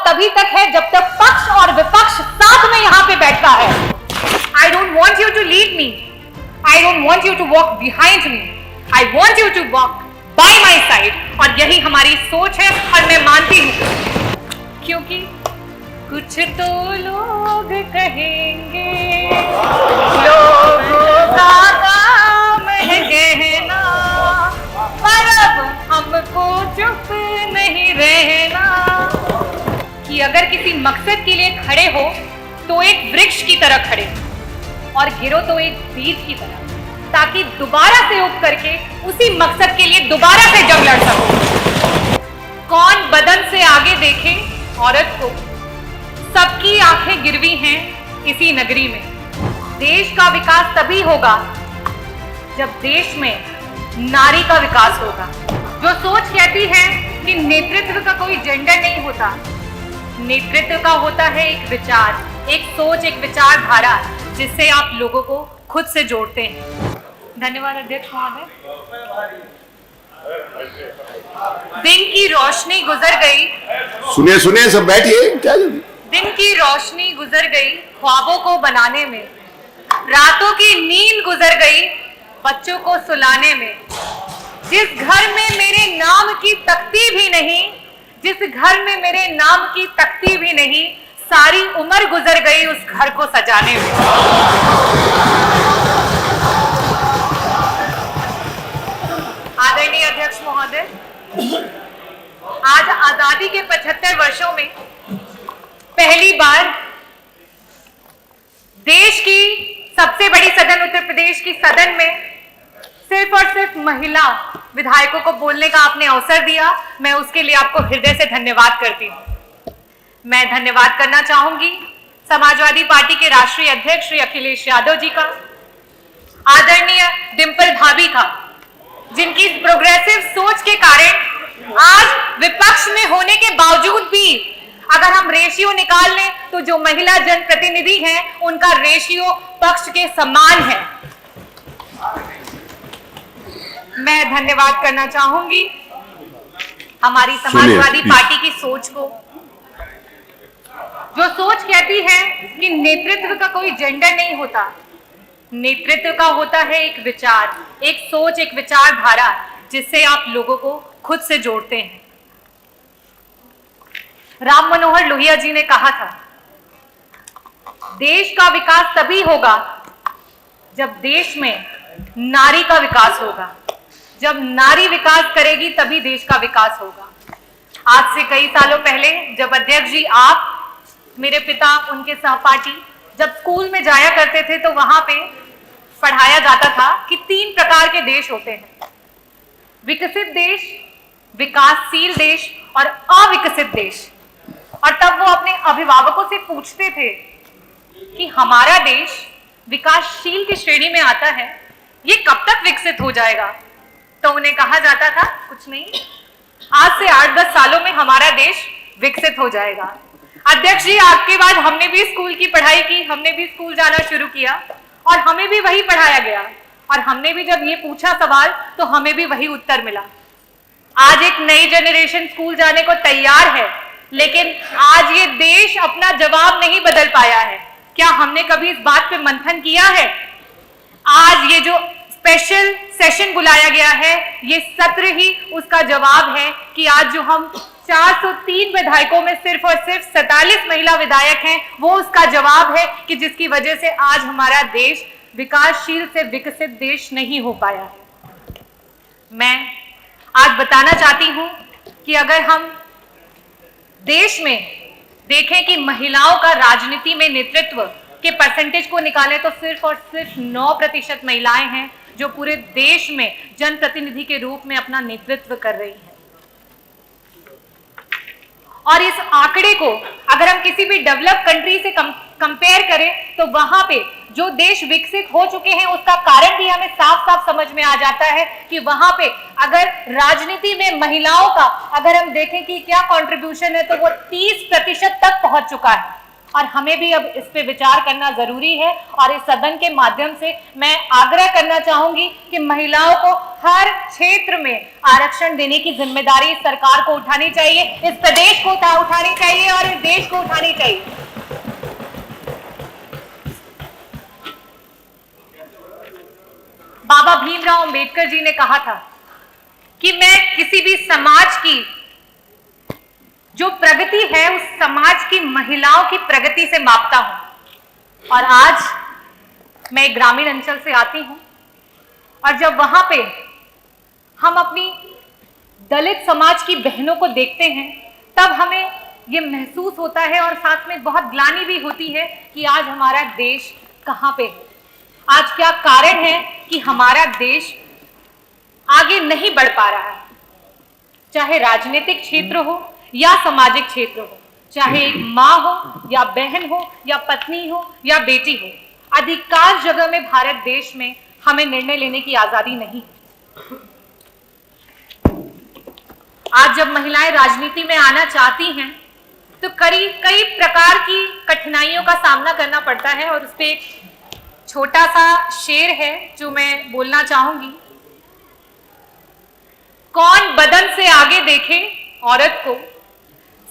तभी तक है जब तक पक्ष और विपक्ष साथ में यहाँ पे बैठा है। I don't want you to lead me. I don't want you to walk behind me. I want you to walk by my side. और यही हमारी सोच है और मैं मानती हूँ, क्योंकि कुछ तो लोग कहेंगे, लोगों का काम है कहना, पर अब हमको चुप नहीं रहना। कि अगर किसी मकसद के लिए खड़े हो तो एक वृक्ष की तरह खड़े और गिरो तो एक बीज की तरह, ताकि दोबारा से उग करके उसी मकसद के लिए दोबारा से जंग लड़ सको। कौन बदन से आगे देखे औरत को, सबकी आंखें गिरवी हैं इसी नगरी में। देश का विकास तभी होगा जब देश में नारी का विकास होगा। जो सोच कहती है कि नेतृत्व का कोई जेंडर नहीं होता, नेतृत्व का होता है एक विचार, एक सोच, एक विचारधारा, जिससे आप लोगों को खुद से जोड़ते हैं। धन्यवाद अध्यक्ष महोदय। दिन की रोशनी गुजर गई। सुनिए सुनिए, सब बैठिए। क्या दिन की रोशनी गुजर गई ख्वाबों को बनाने में, रातों की नींद गुजर गई बच्चों को सुलाने में। जिस घर में मेरे नाम की तख्ती भी नहीं, जिस घर में मेरे नाम की तख्ती भी नहीं, सारी उम्र गुजर गई उस घर को सजाने में। आदरणीय अध्यक्ष महोदय, आज आजादी के 75 वर्षों में पहली बार देश की सबसे बड़ी सदन उत्तर प्रदेश की सदन में सिर्फ और सिर्फ महिला विधायकों को बोलने का आपने अवसर दिया। मैं उसके लिए आपको हृदय से धन्यवाद करती हूं। मैं धन्यवाद करना चाहूंगी समाजवादी पार्टी के राष्ट्रीय अध्यक्ष श्री अखिलेश यादव जी का, आदरणीय डिंपल भाभी का, जिनकी प्रोग्रेसिव सोच के कारण आज विपक्ष में होने के बावजूद भी अगर हम रेशियो निकाल लें तो जो महिला जनप्रतिनिधि हैं उनका रेशियो पक्ष के समान है। मैं धन्यवाद करना चाहूंगी हमारी समाजवादी पार्टी की सोच को, जो सोच कहती है कि नेतृत्व का कोई जेंडर नहीं होता, नेतृत्व का होता है एक विचार, एक सोच, एक विचारधारा, जिससे आप लोगों को खुद से जोड़ते हैं। राम मनोहर लोहिया जी ने कहा था, देश का विकास तभी होगा जब देश में नारी का विकास होगा। जब नारी विकास करेगी तभी देश का विकास होगा। आज से कई सालों पहले जब अध्यक्ष जी, आप, मेरे पिता, उनके सहपाठी जब स्कूल में जाया करते थे तो वहां पे पढ़ाया जाता था कि 3 प्रकार के देश होते हैं, विकसित देश, विकासशील देश और अविकसित देश। और तब वो अपने अभिभावकों से पूछते थे कि हमारा देश विकासशील की श्रेणी में आता है, ये कब तक विकसित हो जाएगा? तो उन्हें कहा जाता था, कुछ नहीं, आज से 8-10 सालों में हमारा देश विकसित हो जाएगा। अध्यक्ष जी, आपके बाद हमने भी स्कूल की पढ़ाई की, हमने भी स्कूल जाना शुरू किया और हमें भी वही पढ़ाया गया, और हमने भी जब ये पूछा सवाल तो हमें भी वही उत्तर मिला। आज एक नई जनरेशन स्कूल जाने को तैयार है, लेकिन आज ये देश अपना जवाब नहीं बदल पाया है। क्या हमने कभी इस बात पे मंथन किया है? आज ये जो स्पेशल सेशन बुलाया गया है, ये सत्र ही उसका जवाब है कि आज जो हम 403 विधायकों में सिर्फ और सिर्फ 47 महिला विधायक हैं, वो उसका जवाब है कि जिसकी वजह से आज हमारा देश विकासशील से विकसित देश नहीं हो पाया है। मैं आज बताना चाहती हूं कि अगर हम देश में देखें कि महिलाओं का राजनीति में नेतृत्व के परसेंटेज को निकालें तो सिर्फ और सिर्फ 9% महिलाएं हैं जो पूरे देश में जनप्रतिनिधि के रूप में अपना नेतृत्व कर रही हैं। और इस आंकड़े को अगर हम किसी भी डेवलप कंट्री से कंपेयर करें तो वहां पे जो देश विकसित हो चुके हैं उसका कारण भी हमें साफ साफ समझ में आ जाता है कि वहां पे अगर राजनीति में महिलाओं का अगर हम देखें कि क्या कंट्रीब्यूशन है तो वो 30% तक पहुंच चुका है। और हमें भी अब इस पे विचार करना जरूरी है। और इस सदन के माध्यम से मैं आग्रह करना चाहूंगी कि महिलाओं को हर क्षेत्र में आरक्षण देने की जिम्मेदारी इस सरकार को उठानी चाहिए, इस प्रदेश को उठानी चाहिए और इस देश को उठानी चाहिए। बाबा भीमराव अंबेडकर जी ने कहा था कि मैं किसी भी समाज की जो प्रगति है उस समाज की महिलाओं की प्रगति से मापता हूं। और आज मैं ग्रामीण अंचल से आती हूं और जब वहां पे हम अपनी दलित समाज की बहनों को देखते हैं तब हमें ये महसूस होता है और साथ में बहुत ग्लानि भी होती है कि आज हमारा देश कहां पे है, आज क्या कारण है कि हमारा देश आगे नहीं बढ़ पा रहा है। चाहे राजनीतिक क्षेत्र हो या सामाजिक क्षेत्र हो, चाहे एक माँ हो या बहन हो या पत्नी हो या बेटी हो, अधिकांश जगह में भारत देश में हमें निर्णय लेने की आजादी नहीं। आज जब महिलाएं राजनीति में आना चाहती हैं तो कई प्रकार की कठिनाइयों का सामना करना पड़ता है और उस पर एक छोटा सा शेर है जो मैं बोलना चाहूंगी। कौन बदन से आगे देखे औरत को,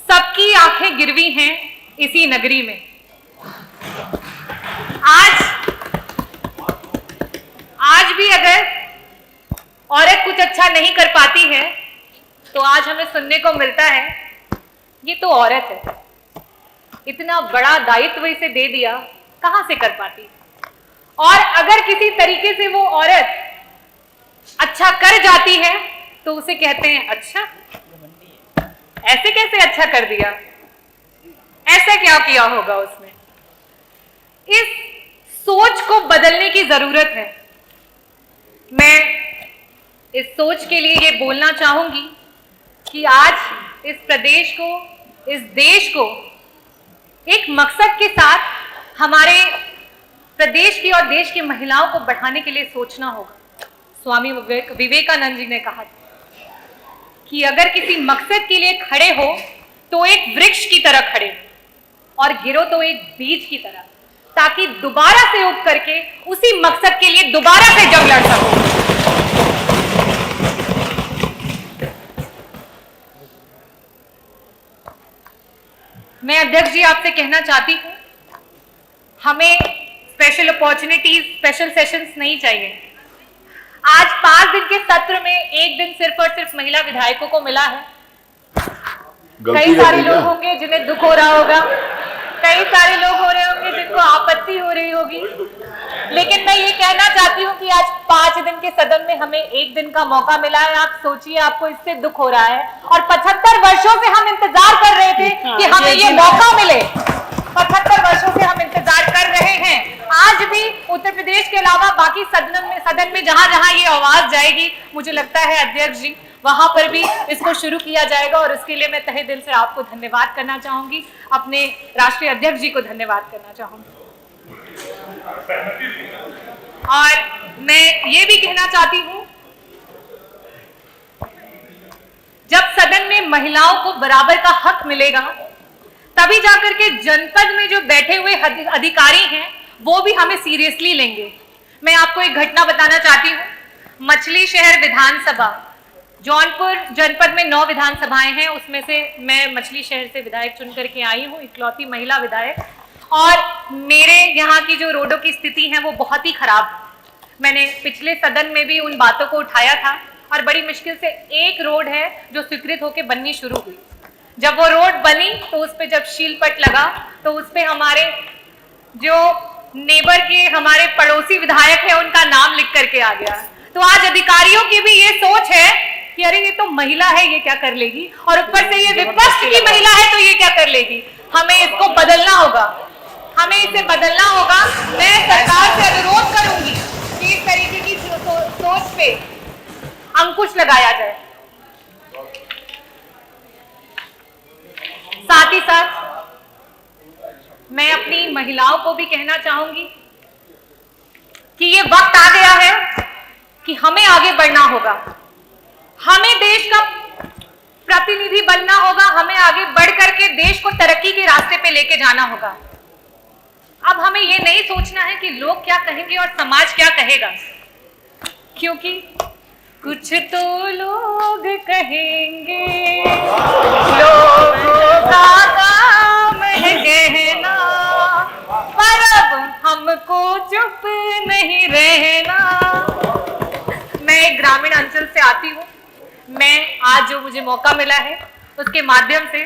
सबकी आंखें गिरवी हैं इसी नगरी में। आज भी अगर औरत कुछ अच्छा नहीं कर पाती है तो आज हमें सुनने को मिलता है ये तो औरत है, इतना बड़ा दायित्व इसे दे दिया, कहां से कर पाती। और अगर किसी तरीके से वो औरत अच्छा कर जाती है तो उसे कहते हैं अच्छा, ऐसे कैसे अच्छा कर दिया, ऐसा क्या किया होगा उसने। इस सोच को बदलने की जरूरत है। मैं इस सोच के लिए ये बोलना चाहूंगी कि आज इस प्रदेश को, इस देश को एक मकसद के साथ हमारे प्रदेश की और देश की महिलाओं को बढ़ाने के लिए सोचना होगा। स्वामी विवेकानंद जी ने कहा था कि अगर किसी मकसद के लिए खड़े हो तो एक वृक्ष की तरह खड़े और गिरो तो एक बीज की तरह, ताकि दोबारा से उग करके उसी मकसद के लिए दोबारा से जंग लड़ सको। मैं अध्यक्ष जी आपसे कहना चाहती हूं, हमें स्पेशल अपॉर्चुनिटीज, स्पेशल सेशंस नहीं चाहिए। आज 5 दिन के सत्र में एक दिन सिर्फ और सिर्फ महिला विधायकों को मिला है। कई सारे लोग होंगे जिन्हें दुख हो रहा होगा, कई सारे लोग हो रहे होंगे जिनको आपत्ति हो रही होगी, लेकिन मैं ये कहना चाहती हूँ कि आज 5 दिन के सदन में हमें एक दिन का मौका मिला है। आप सोचिए, आपको इससे दुख हो रहा है और 75 वर्षों से हम इंतजार कर रहे थे कि हमें ये मौका मिले। 75 वर्षों से हम इंतजार कर रहे हैं। आज भी उत्तर प्रदेश के अलावा बाकी सदन में जहां जहां ये आवाज जाएगी, मुझे लगता है अध्यक्ष जी वहां पर भी इसको शुरू किया जाएगा और इसके लिए मैं तहे दिल से आपको धन्यवाद करना चाहूंगी, अपने राष्ट्रीय अध्यक्ष जी को धन्यवाद करना चाहूंगी। और मैं ये भी कहना चाहती हूं, जब सदन में महिलाओं को बराबर का हक मिलेगा तभी जाकर के जनपद में जो बैठे हुए अधिकारी हैं वो भी हमें सीरियसली लेंगे। मैं आपको एक घटना बताना चाहती हूँ। मछली शहर विधानसभा, जौनपुर जनपद में 9 विधानसभाएं हैं, उसमें से मैं मछली शहर से विधायक चुन करके आई हूँ, इकलौती महिला विधायक। और मेरे यहाँ की जो रोडों की स्थिति है वो बहुत ही खराब है। मैंने पिछले सदन में भी उन बातों को उठाया था और बड़ी मुश्किल से एक रोड है जो स्वीकृत होकर बननी शुरू हुई। जब वो रोड बनी तो उस पे जब शील पट लगा तो उस पे हमारे जो नेबर के हमारे पड़ोसी विधायक है उनका नाम लिख करके आ गया। तो आज अधिकारियों की भी ये सोच है कि अरे ये तो महिला है, ये क्या कर लेगी, और ऊपर से ये विपक्ष की महिला है तो ये क्या कर लेगी। हमें इसको बदलना होगा, हमें इसे बदलना होगा। मैं सरकार से अनुरोध करूंगी कि इस तरीके की सोच पे अंकुश लगाया जाए। साथ ही साथ मैं अपनी महिलाओं को भी कहना चाहूंगी कि ये वक्त आ गया है कि हमें आगे बढ़ना होगा, हमें देश का प्रतिनिधि बनना होगा, हमें आगे बढ़ करके देश को तरक्की के रास्ते पे लेके जाना होगा। अब हमें ये नहीं सोचना है कि लोग क्या कहेंगे और समाज क्या कहेगा, क्योंकि कुछ तो लोग कहेंगे, लोगों का काम है कहना, पर अब हमको चुप नहीं रहना। मैं एक ग्रामीण अंचल से आती हूँ। मैं आज जो मुझे मौका मिला है उसके माध्यम से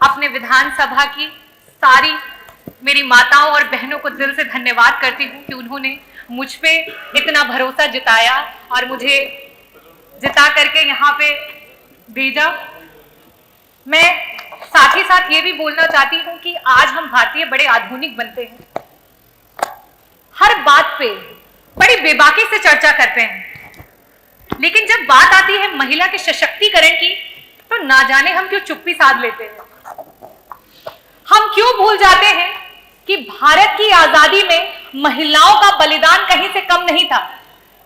अपने विधानसभा की सारी मेरी माताओं और बहनों को दिल से धन्यवाद करती हूँ कि उन्होंने मुझ पे इतना भरोसा जताया और मुझे जिता करके यहाँ पे भेजा। मैं साथ ही साथ ये भी बोलना चाहती हूँ कि आज हम भारतीय बड़े आधुनिक बनते हैं, हर बात पे बड़ी बेबाकी से चर्चा करते हैं, लेकिन जब बात आती है महिला के सशक्तिकरण की तो ना जाने हम क्यों चुप्पी साध लेते हैं। हम क्यों भूल जाते हैं कि भारत की आजादी में महिलाओं का बलिदान कहीं से कम नहीं था।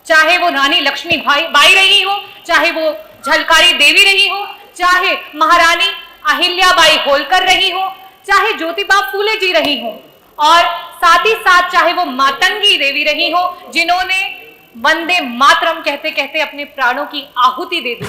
चाहे वो रानी लक्ष्मी बाई रही हो, चाहे वो झलकारी देवी रही हो, चाहे महारानी अहिल्याबाई होलकर रही हो, चाहे ज्योतिबा फूले जी रही हो, और साथ ही साथ चाहे वो मातंगी देवी रही हो जिन्होंने वंदे मातरम कहते कहते अपने प्राणों की आहुति दे दी,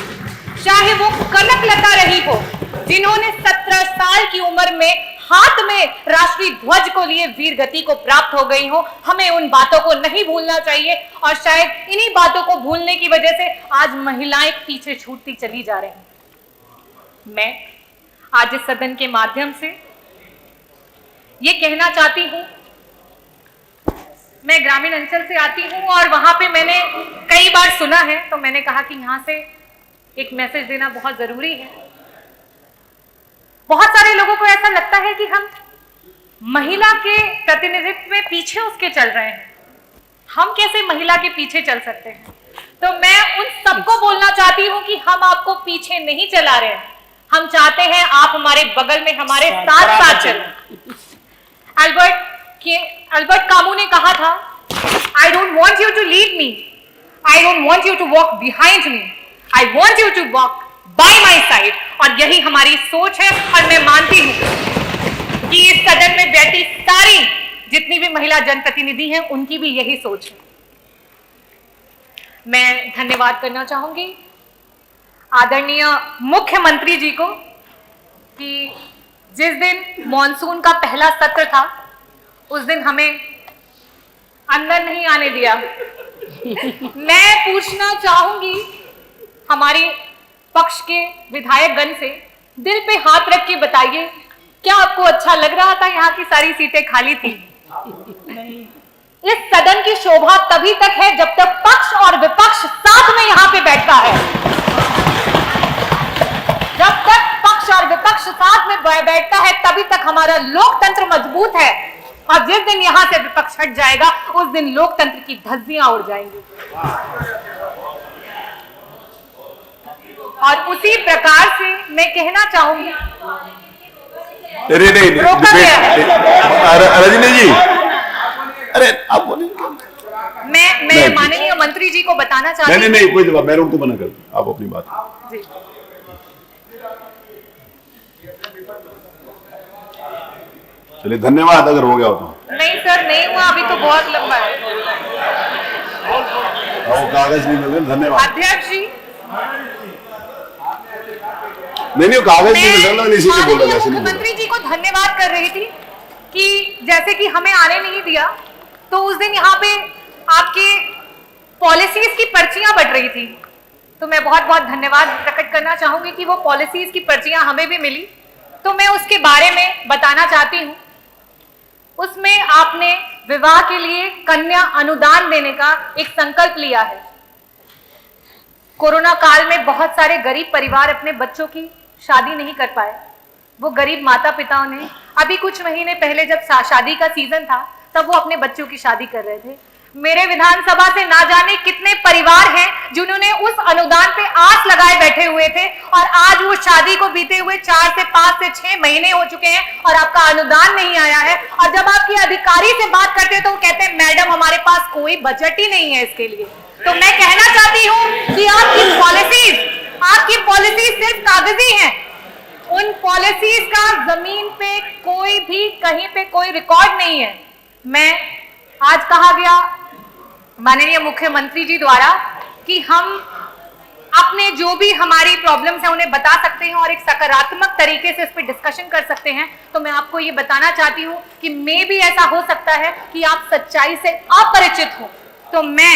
चाहे वो कनकलता रही हो जिन्होंने 17 साल की उम्र में हाथ में राष्ट्रीय ध्वज को लिए वीर गति को प्राप्त हो गई हो। हमें उन बातों को नहीं भूलना चाहिए और शायद इन्हीं बातों को भूलने की वजह से आज महिलाएं पीछे छूटती चली जा रही हैं। मैं आज इस सदन के माध्यम से ये कहना चाहती हूं, मैं ग्रामीण अंचल से आती हूं और वहां पे मैंने कई बार सुना है, तो मैंने कहा कि यहां से एक मैसेज देना बहुत जरूरी है। बहुत सारे लोगों को ऐसा लगता है कि हम महिला के प्रतिनिधित्व में पीछे उसके चल रहे हैं। हम कैसे महिला के पीछे चल सकते हैं? तो मैं उन सबको बोलना चाहती हूं कि हम आपको पीछे नहीं चला रहे हैं, हम चाहते हैं आप हमारे बगल में हमारे साथ साथ चलें। अल्बर्ट कामू ने कहा था, I don't want you to lead me, I don't want you to walk behind me, I want you to walk by my side. और यही हमारी सोच है और मैं मानती हूं कि इस सदन में बैठी सारी जितनी भी महिला जनप्रतिनिधि हैं उनकी भी यही सोच है। मैं धन्यवाद करना चाहूंगी आदरणीय मुख्यमंत्री जी को कि जिस दिन मॉनसून का पहला सत्र था उस दिन हमें अंदर नहीं आने दिया। मैं पूछना चाहूंगी हमारी पक्ष के विधायकगण से, दिल पे हाथ रख के बताइए, क्या आपको अच्छा लग रहा था यहाँ की सारी सीटें खाली थी? नहीं। इस सदन की शोभा तभी तक है जब तक पक्ष और विपक्ष साथ में यहाँ पे बैठता है। जब तक पक्ष और विपक्ष साथ में बैठता है तभी तक हमारा लोकतंत्र मजबूत है, और जिस दिन यहां से विपक्ष हट जाएगा उस दिन लोकतंत्र की धज्जियां उड़ जाएंगी। और उसी प्रकार से मैं कहना चाहूंगी, नहीं रजनी जी, अरे आप बोलिए। मैं माननीय मंत्री जी को बताना चाहती हूँ। नहीं कोई जवाब, मैं उनको मना कर दूं, आप अपनी बात जी। चलिए धन्यवाद, अगर हो गया हो तो। नहीं सर, नहीं हुआ, अभी तो बहुत लंबा है। वो कागज नहीं मिल रहे, धन्यवाद अध्यक्ष जी। नहीं कागज नहीं मिल रहा, इसी बोला जैसे मुख्यमंत्री जी को धन्यवाद कर रही थी कि जैसे कि हमें आने नहीं दिया, तो उस दिन यहाँ पे आपकी पॉलिसीज की पर्चियां बट रही थी, तो मैं बहुत बहुत धन्यवाद प्रकट करना चाहूंगी कि वो पॉलिसीज की पर्चियां हमें भी मिली। तो मैं उसके बारे में बताना चाहती हूँ। उसमें आपने विवाह के लिए कन्या अनुदान देने का एक संकल्प लिया है। कोरोना काल में बहुत सारे गरीब परिवार अपने बच्चों की शादी नहीं कर पाए। वो गरीब माता पिताओं ने अभी कुछ महीने पहले जब शादी का सीजन था तब वो अपने बच्चों की शादी कर रहे थे। मेरे विधानसभा से ना जाने कितने परिवार हैं जिन्होंने उस अनुदान पे आस लगाए बैठे हुए थे, और आज वो शादी को बीते हुए 4 से 5 से 6 महीने हो चुके हैं और आपका अनुदान नहीं आया है। और जब आपके अधिकारी से बात करते हैं तो वो कहते हैं मैडम हमारे पास कोई बजट ही नहीं है इसके लिए। तो मैं कहना चाहती हूँ कि आपकी पॉलिसीज सिर्फ कागजी हैं। उन पॉलिसीज का जमीन पे कोई भी कहीं पे कोई रिकॉर्ड नहीं है। मैं आज कहा गया माननीय मुख्यमंत्री जी द्वारा कि हम अपने जो भी हमारी प्रॉब्लम्स हैं उन्हें बता सकते हैं और एक सकारात्मक तरीके से इस पर डिस्कशन कर सकते हैं। तो मैं आपको ये बताना चाहती हूँ कि मे भी ऐसा हो सकता है कि आप सच्चाई से अपरिचित हो, तो मैं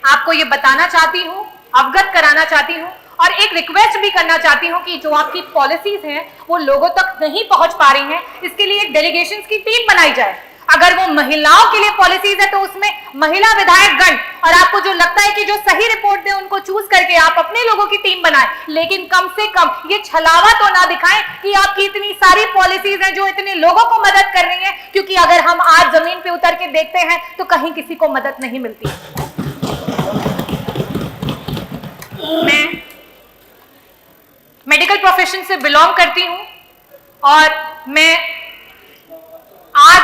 आपको ये बताना चाहती हूँ, अवगत कराना चाहती हूँ और एक रिक्वेस्ट भी करना चाहती हूँ कि जो आपकी पॉलिसीज हैं वो लोगों तक नहीं पहुंच पा रही हैं, इसके लिए एक डेलीगेशंस की टीम बनाई जाए। अगर वो महिलाओं के लिए पॉलिसीज है तो उसमें महिला विधायक गण, और आपको जो लगता है कि जो सही रिपोर्ट दे उनको चूज करके आप अपने लोगों की टीम बनाएं, लेकिन कम से कम ये छलावा तो ना दिखाएं कि आपकी इतनी सारी पॉलिसीज हैं जो इतने लोगों को मदद कर रही हैं, क्योंकि अगर हम आज जमीन पे उतर के देखते हैं तो कहीं किसी को मदद नहीं मिलती। मैं मेडिकल प्रोफेशन से बिलोंग करती हूं और मैं आज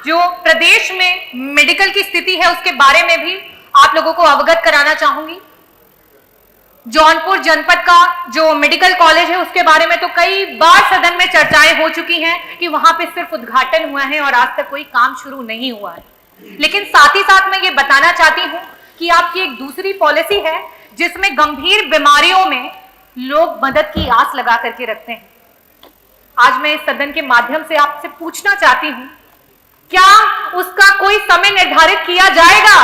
जो प्रदेश में मेडिकल की स्थिति है उसके बारे में भी आप लोगों को अवगत कराना चाहूंगी। जौनपुर जनपद का जो मेडिकल कॉलेज है उसके बारे में तो कई बार सदन में चर्चाएं हो चुकी हैं कि वहां पे सिर्फ उद्घाटन हुआ है और आज तक कोई काम शुरू नहीं हुआ है। लेकिन साथ ही साथ मैं ये बताना चाहती हूं कि आपकी एक दूसरी पॉलिसी है जिसमें गंभीर बीमारियों में लोग मदद की आस लगा करके रखते हैं। आज मैं इस सदन के माध्यम से आपसे पूछना चाहती हूं, क्या उसका कोई समय निर्धारित किया जाएगा?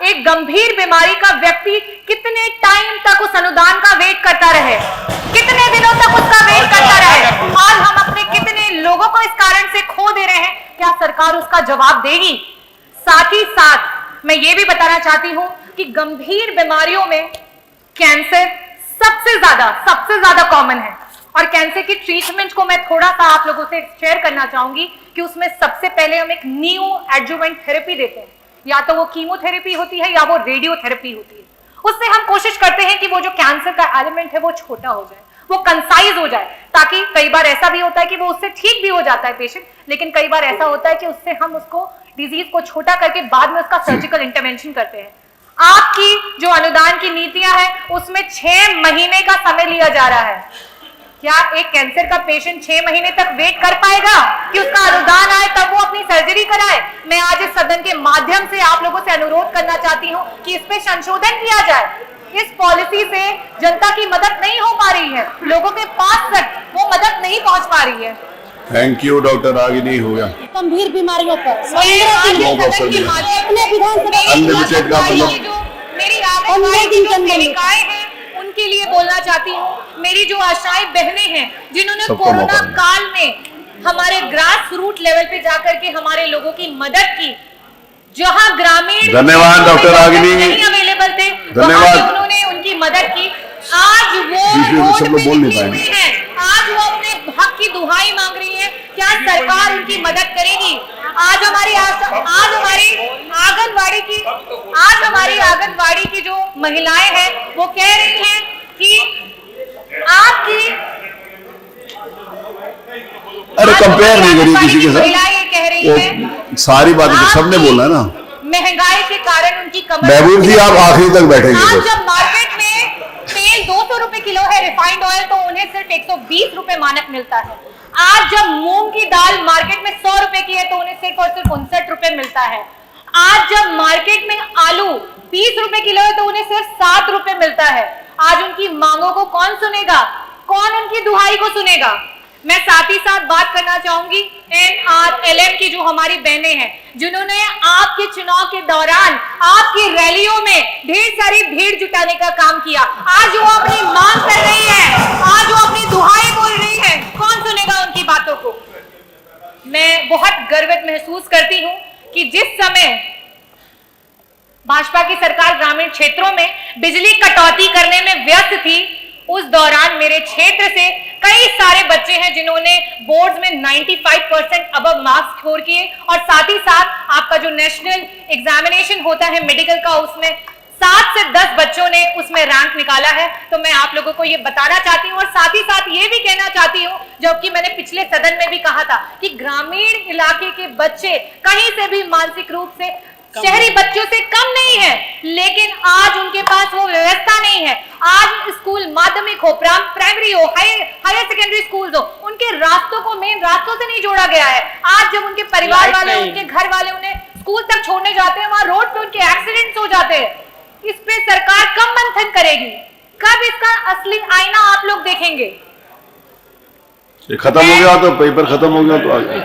एक गंभीर बीमारी का व्यक्ति कितने टाइम तक उस अनुदान का वेट करता रहे, कितने दिनों तक उसका वेट करता रहे? आज हम अपने कितने लोगों को इस कारण से खो दे रहे हैं, क्या सरकार उसका जवाब देगी? साथ ही साथ मैं ये भी बताना चाहती हूं कि गंभीर बीमारियों में कैंसर सबसे ज्यादा कॉमन है और कैंसर की ट्रीटमेंट को मैं थोड़ा सा आप लोगों से शेयर करना चाहूंगी कि उसमें सबसे पहले हम एक न्यू एडजुवेंट थेरेपी देते हैं, या तो वो कीमोथेरेपी होती है या वो रेडियोथेरेपी होती है। उससे हम कोशिश करते हैं कि वो जो कैंसर का एलिमेंट है वो छोटा हो जाए, वो कंसाइज हो जाए, ताकि कई बार ऐसा भी होता है कि वो उससे ठीक भी हो जाता है पेशेंट, लेकिन कई बार ऐसा होता है कि उससे हम उसको डिजीज को छोटा करके बाद में उसका सर्जिकल इंटरवेंशन करते हैं। आपकी जो अनुदान की नीतियां हैं उसमें 6 महीने का समय लिया जा रहा है। क्या एक कैंसर का पेशेंट 6 महीने तक वेट कर पाएगा कि उसका अनुदान आए तब वो अपनी सर्जरी कराए? मैं आज इस सदन के माध्यम से आप लोगों से अनुरोध करना चाहती हूं कि इस पे संशोधन किया जाए। इस पॉलिसी से जनता की मदद नहीं हो पा रही है, लोगों के पास तक वो मदद नहीं पहुंच पा रही है। थैंक यू डॉक्टर, आगे नहीं हो गया। गंभीर बीमारियों पर अनलिमिटेड का मेरी सेविकाएं हैं उनके लिए बोलना चाहती हूँ। मेरी जो आशाएं बहनें हैं जिन्होंने कोरोना काल में हमारे ग्रास रूट लेवल पे जाकर के हमारे लोगों की मदद की, जहां ग्रामीण धन्यवाद डॉक्टर रागिनी, नहीं अवेलेबल थे, धन्यवाद, उन्होंने उनकी मदद की। आज वो रोड पे निकली हुई है, आज वो अपने हक की दुहाई मांग रही है। क्या सरकार उनकी मदद करेगी? आज हमारी आंगनवाड़ी की जो महिलाएं हैं वो कह रही हैं कि आपकी, अरे कंपेयर नहीं करी किसी के साथ, महिलाएं कह रही हैं सारी बातें तो सबने बोला है ना। महंगाई के कारण उनकी कमर, महबूब जी आप आखिरी तक बैठेंगे। आज जब मार्केट में तेल 200 रुपए किलो है रिफाइंड ऑयल, तो उन्हें सिर्फ 120 रुपए मानक मिलता है। आज जब मूंग की दाल मार्केट में 100 रुपए की है तो उन्हें सिर्फ और सिर्फ 59 रुपए मिलता है। आज जब मार्केट में आलू 20 रुपए किलो है तो उन्हें सिर्फ 7 रुपए मिलता है। आज उनकी मांगों को कौन सुनेगा? कौन उनकी दुहाई को सुनेगा? मैं साथ ही साथ बात करना चाहूंगी NRLM की जो हमारी बहनें हैं, जिन्होंने आपके चुनाव के दौरान आपकी रैलियों में ढेर सारी भीड़ जुटाने का काम किया। आज वो अपनी मांग कर रही है, आज वो अपनी दुहाई बोल रही है, कौन सुनेगा उनकी बातों को? मैं बहुत गर्वित महसूस करती हूं कि जिस समय भाजपा की सरकार ग्रामीण क्षेत्रों में बिजली कटौती करने में व्यस्त थी, उस दौरान मेरे क्षेत्र से कई सारे बच्चे हैं जिन्होंने बोर्ड्स में 95% अबव मार्क्स स्कोर किए, और साथ ही साथ आपका जो नेशनल एग्जामिनेशन होता है मेडिकल का, उसमें 7 से 10 बच्चों ने उसमें रैंक निकाला है। तो मैं आप लोगों को ये बताना चाहती हूँ और साथ ही साथ ये भी कहना चाहती हूँ, जबकि मैंने पिछले सदन में भी कहा था कि ग्रामीण इलाके के बच्चे कहीं से भी मानसिक रूप से शहरी बच्चों से कम नहीं है, लेकिन आज उनके पास वो व्यवस्था नहीं है। आज स्कूल माध्यमिक हो, प्राइमरी हो, हायर सेकेंडरी स्कूल हो, उनके रास्तों को मेन रास्तों से नहीं जोड़ा गया है। आज जब उनके परिवार वाले, उनके घर वाले उन्हें स्कूल तक छोड़ने जाते हैं, वहां रोड पे उनके एक्सीडेंट्स हो जाते हैं। इस पे सरकार कब मंथन करेगी? कब इसका असली आईना आप लोग देखेंगे? ये खत्म हो गया तो पेपर खत्म हो गया तो आगे।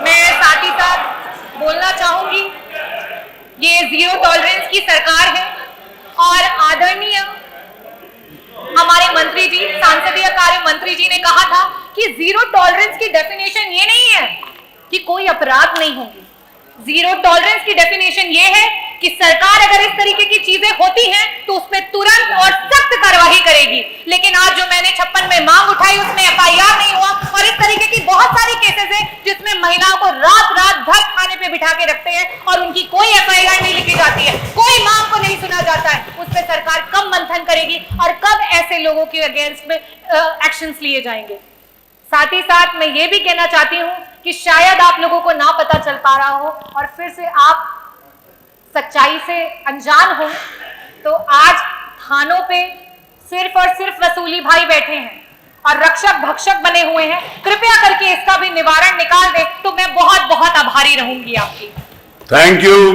मैं साथ ही साथ बोलना चाहूंगी, ये जीरो टॉलरेंस की सरकार है और आदरणीय हमारे मंत्री जी, संसदीय कार्य मंत्री जी ने कहा था कि जीरो टॉलरेंस की डेफिनेशन ये नहीं है कि कोई अपराध नहीं होंगे। जीरो टॉलरेंस की डेफिनेशन ये है कि सरकार अगर इस तरीके की चीजें होती हैं तो उस पर तुरंत और सख्त कार्रवाई करेगी। लेकिन आज जो मैंने 56 में मांग उठाई उसमें FIR नहीं हुआ और इस तरीके की बहुत सारी केसेस हैं जिसमें महिलाओं को रात रात भर थाने पे बिठा के रखते हैं और उनकी कोई FIR नहीं लिखी जाती है, कोई मांग को नहीं सुना जाता है। उस पर सरकार कब मंथन करेगी और कब ऐसे लोगों के अगेंस्ट में एक्शंस लिए जाएंगे? साथ ही साथ मैं ये भी कहना चाहती हूँ कि शायद आप लोगों को ना पता चल पा रहा हो और फिर से आप सच्चाई से अनजान हो, तो आज थानों पे सिर्फ और सिर्फ वसूली भाई बैठे हैं और रक्षक भक्षक बने हुए हैं। कृपया करके इसका भी निवारण निकाल दे तो मैं बहुत बहुत आभारी रहूंगी आपकी। Thank you.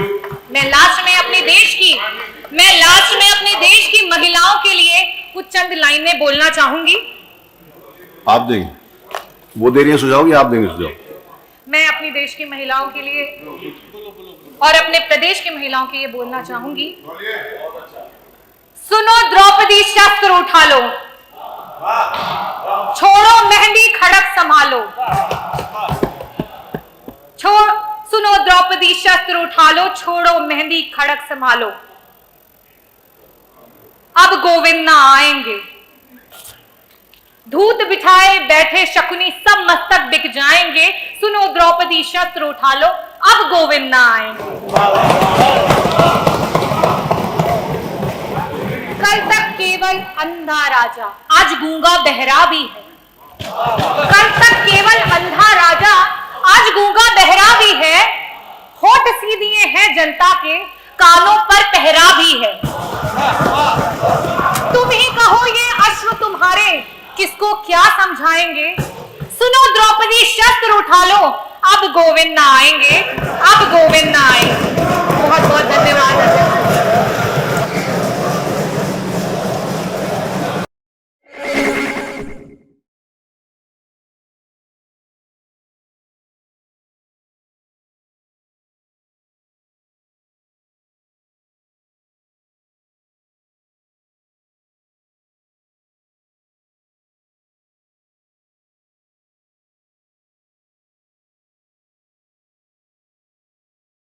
मैं लास्ट में अपने देश की महिलाओं के लिए कुछ चंद लाइनें बोलना चाहूंगी। आप देंगे, वो दे रही है सुझाव या आप देंगे सुझाव? मैं अपनी देश की महिलाओं के लिए और अपने प्रदेश की महिलाओं के लिए बोलना चाहूंगी। सुनो द्रौपदी शस्त्र उठा लो, छोड़ो मेहंदी खड़क संभालो। सुनो द्रौपदी शस्त्र उठा लो, छोड़ो मेहंदी खड़क संभालो। अब गोविंद ना आएंगे, धूत बिठाए बैठे शकुनी सब मस्तक बिक जाएंगे। सुनो द्रौपदी शस्त्र उठा लो, अब गोविंद ना आएंगे। कल तक केवल अंधा राजा, आज गूंगा बहरा भी है। कल तक केवल अंधा राजा, आज गूंगा बहरा भी है। होठ सी दिए हैं जनता के, कानों पर पहरा भी है। तुम ही कहो ये अश्व तुम्हारे, किसको क्या समझाएंगे। सुनो द्रौपदी शस्त्र उठा लो, अब गोविंद ना आएंगे, अब गोविंद ना आएंगे। बहुत बहुत धन्यवाद।